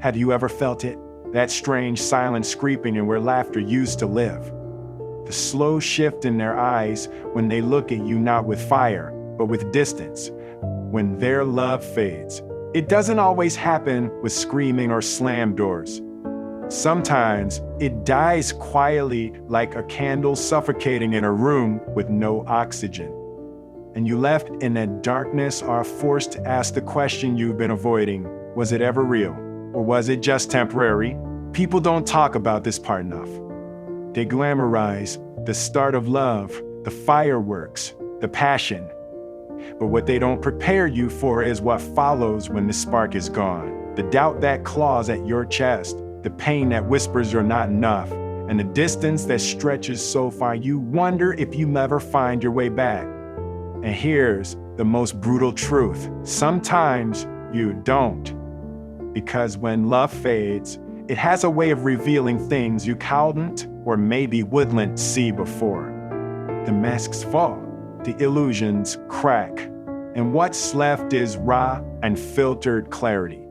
Have you ever felt it? That strange silence creeping in where laughter used to live. The slow shift in their eyes when they look at you not with fire, but with distance. When their love fades. It doesn't always happen with screaming or slam doors. Sometimes it dies quietly like a candle suffocating in a room with no oxygen. And you left in that darkness are forced to ask the question you've been avoiding. Was it ever real? Or was it just temporary? People don't talk about this part enough. They glamorize the start of love, the fireworks, the passion. But what they don't prepare you for is what follows when the spark is gone. The doubt that claws at your chest, the pain that whispers you're not enough, and the distance that stretches so far you wonder if you'll ever find your way back. And here's the most brutal truth. Sometimes you don't. Because when love fades, it has a way of revealing things you couldn't or maybe wouldn't see before. The masks fall, the illusions crack, and what's left is raw and filtered clarity.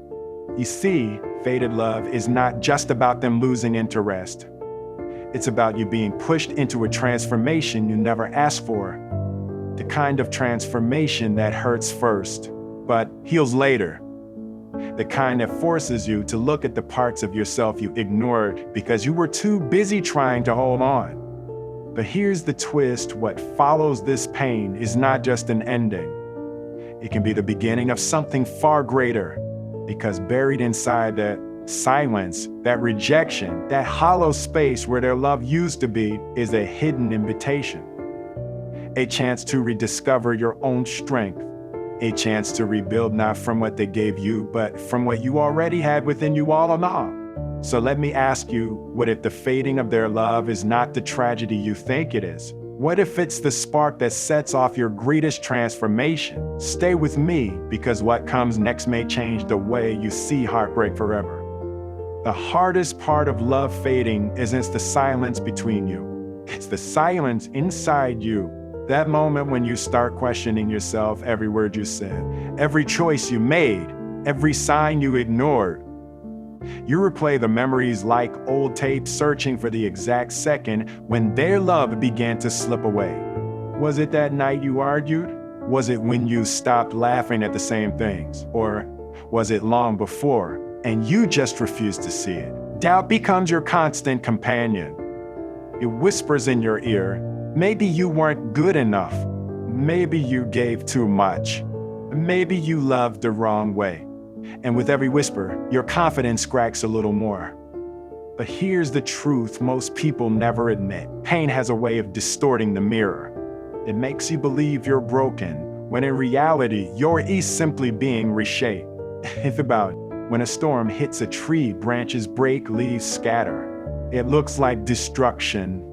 You see, faded love is not just about them losing interest. It's about you being pushed into a transformation you never asked for. The kind of transformation that hurts first, but heals later. The kind that forces you to look at the parts of yourself you ignored because you were too busy trying to hold on. But here's the twist: what follows this pain is not just an ending. It can be the beginning of something far greater, because buried inside that silence, that rejection, that hollow space where their love used to be is a hidden invitation. A chance to rediscover your own strength. A chance to rebuild not from what they gave you, but from what you already had within you all along. So let me ask you, what if the fading of their love is not the tragedy you think it is? What if it's the spark that sets off your greatest transformation? Stay with me, because what comes next may change the way you see heartbreak forever. The hardest part of love fading isn't the silence between you. It's the silence inside you. That moment when you start questioning yourself, every word you said, every choice you made, every sign you ignored. You replay the memories like old tapes, searching for the exact second when their love began to slip away. Was it that night you argued? Was it when you stopped laughing at the same things? Or was it long before and you just refused to see it? Doubt becomes your constant companion. It whispers in your ear, maybe you weren't good enough. Maybe you gave too much. Maybe you loved the wrong way. And with every whisper, your confidence cracks a little more. But here's the truth most people never admit. Pain has a way of distorting the mirror. It makes you believe you're broken, when in reality, you're simply being reshaped. Think about it. When a storm hits a tree, branches break, leaves scatter. It looks like destruction.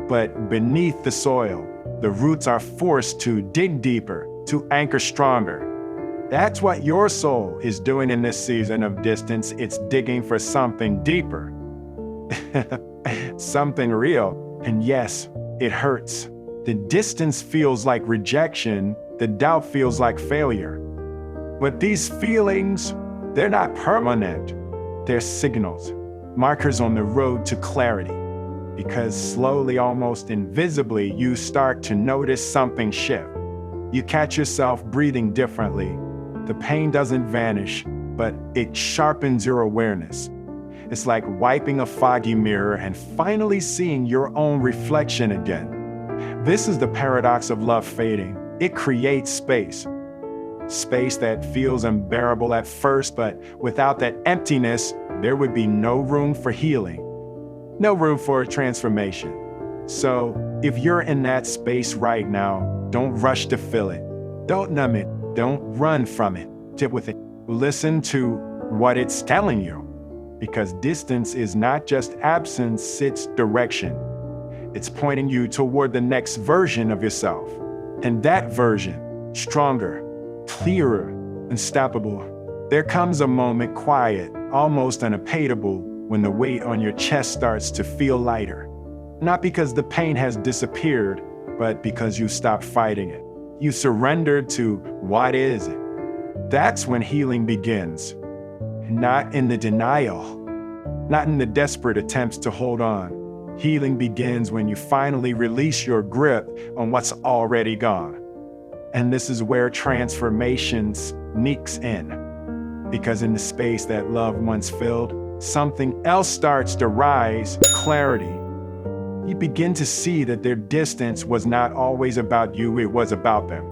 But beneath the soil, the roots are forced to dig deeper, to anchor stronger. That's what your soul is doing in this season of distance. It's digging for something deeper, something real. And yes, it hurts. The distance feels like rejection. The doubt feels like failure. But these feelings, they're not permanent. They're signals, markers on the road to clarity. Because slowly, almost invisibly, you start to notice something shift. You catch yourself breathing differently. The pain doesn't vanish, but it sharpens your awareness. It's like wiping a foggy mirror and finally seeing your own reflection again. This is the paradox of love fading. It creates space. Space that feels unbearable at first, but without that emptiness, there would be no room for healing. No room for transformation. So, if you're in that space right now, don't rush to fill it. Don't numb it. Don't run from it. Sit with it. Listen to what it's telling you. Because distance is not just absence, it's direction. It's pointing you toward the next version of yourself. And that version, stronger, clearer, unstoppable. There comes a moment quiet, almost unabateable, when the weight on your chest starts to feel lighter. Not because the pain has disappeared, but because you stopped fighting it. You surrendered to what is it. That's when healing begins. not in the denial, not in the desperate attempts to hold on. Healing begins when you finally release your grip on what's already gone. And this is where transformation sneaks in. Because in the space that love once filled, something else starts to rise, clarity. You begin to see that their distance was not always about you, it was about them.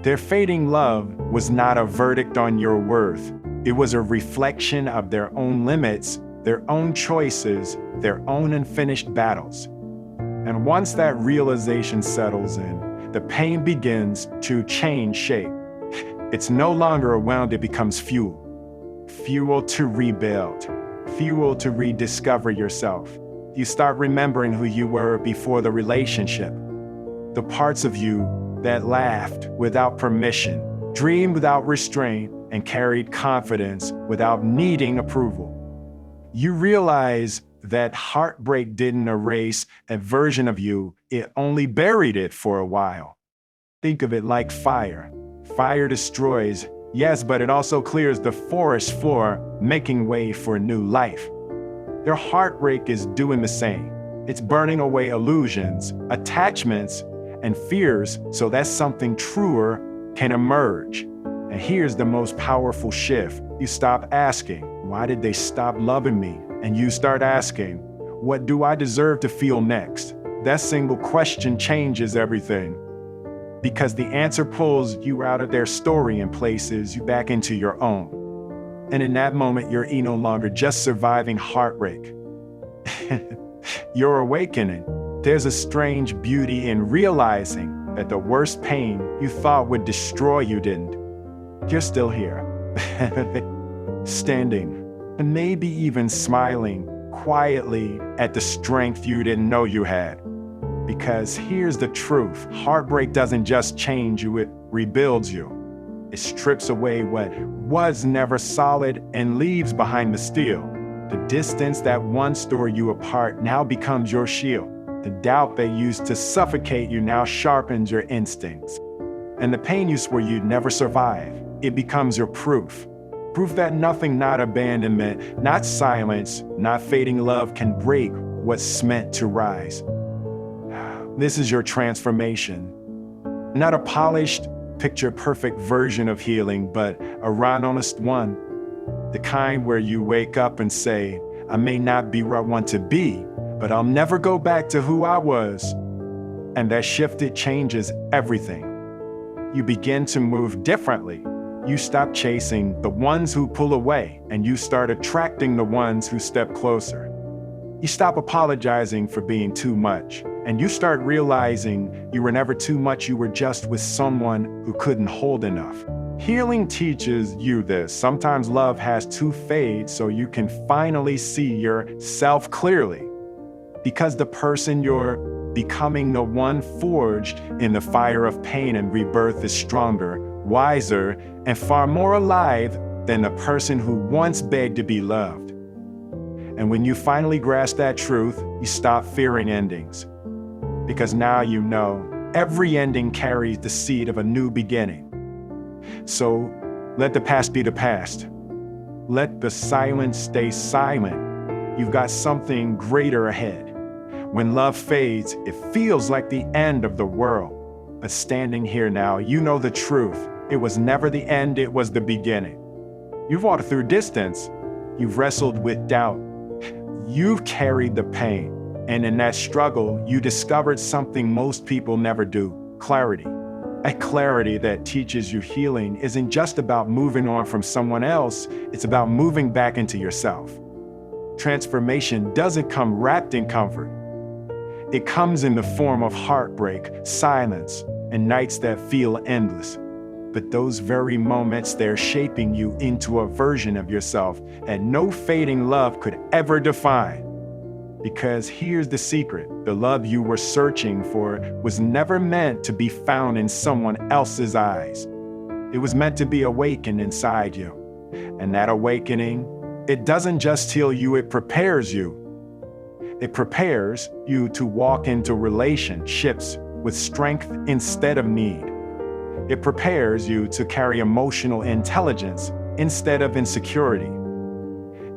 Their fading love was not a verdict on your worth. It was a reflection of their own limits, their own choices, their own unfinished battles. And once that realization settles in, the pain begins to change shape. It's no longer a wound, it becomes fuel. Fuel to rebuild, fuel to rediscover yourself. You start remembering who you were before the relationship. The parts of you that laughed without permission, dreamed without restraint, and carried confidence without needing approval. You realize that heartbreak didn't erase a version of you, it only buried it for a while. Think of it like fire. Fire destroys, yes, but it also clears the forest floor, making way for new life. Your heartbreak is doing the same. It's burning away illusions, attachments, and fears so that something truer can emerge. And here's the most powerful shift. You stop asking, why did they stop loving me? And you start asking, what do I deserve to feel next? That single question changes everything. Because the answer pulls you out of their story and places you back into your own. And in that moment, you're no longer just surviving heartbreak. You're awakening. There's a strange beauty in realizing that the worst pain you thought would destroy you didn't. You're still here, standing, and maybe even smiling quietly at the strength you didn't know you had. Because here's the truth, heartbreak doesn't just change you, it rebuilds you. It strips away what was never solid and leaves behind the steel. The distance that once tore you apart now becomes your shield. The doubt that used to suffocate you now sharpens your instincts. And the pain you swore you'd never survive, it becomes your proof. Proof that nothing, not abandonment, not silence, not fading love can break what's meant to rise. This is your transformation. Not a polished, picture-perfect version of healing, but a raw, honest one. The kind where you wake up and say, I may not be where I want to be, but I'll never go back to who I was. And that shift, it changes everything. You begin to move differently. You stop chasing the ones who pull away, and you start attracting the ones who step closer. You stop apologizing for being too much, and you start realizing you were never too much, you were just with someone who couldn't hold enough. Healing teaches you this. Sometimes love has to fade so you can finally see yourself clearly. Because the person you're becoming, the one forged in the fire of pain and rebirth, is stronger, wiser, and far more alive than the person who once begged to be loved. And when you finally grasp that truth, you stop fearing endings. Because now you know every ending carries the seed of a new beginning. So let the past be the past. Let the silence stay silent. You've got something greater ahead. When love fades, it feels like the end of the world. But standing here now, you know the truth. It was never the end, it was the beginning. You've walked through distance. You've wrestled with doubt. You've carried the pain. And in that struggle, you discovered something most people never do: clarity. A clarity that teaches you healing isn't just about moving on from someone else, it's about moving back into yourself. Transformation doesn't come wrapped in comfort. It comes in the form of heartbreak, silence, and nights that feel endless. But those very moments, they're shaping you into a version of yourself that no fading love could ever define. Because here's the secret: the love you were searching for was never meant to be found in someone else's eyes. It was meant to be awakened inside you. And that awakening, it doesn't just heal you, it prepares you. It prepares you to walk into relationships with strength instead of need. It prepares you to carry emotional intelligence instead of insecurity.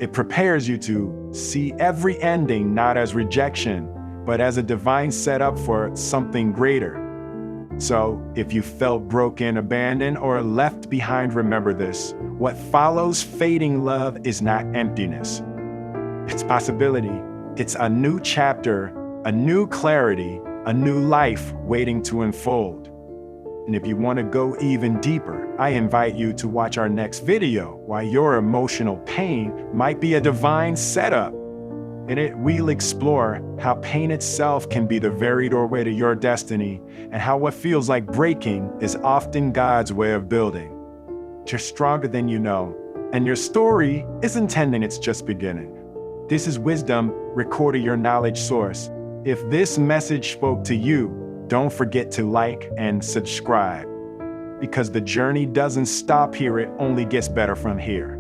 It prepares you to see every ending not as rejection, but as a divine setup for something greater. So, if you felt broken, abandoned, or left behind, remember this. What follows fading love is not emptiness. It's possibility. It's a new chapter, a new clarity, a new life waiting to unfold. And if you want to go even deeper, I invite you to watch our next video, Why Your Emotional Pain Might Be a Divine Setup. In it, we'll explore how pain itself can be the very doorway to your destiny, and how what feels like breaking is often God's way of building. You're stronger than you know, and your story isn't ending, it's just beginning. This is wisdom, recorded your knowledge source. If this message spoke to you, don't forget to like and subscribe, because the journey doesn't stop here, it only gets better from here.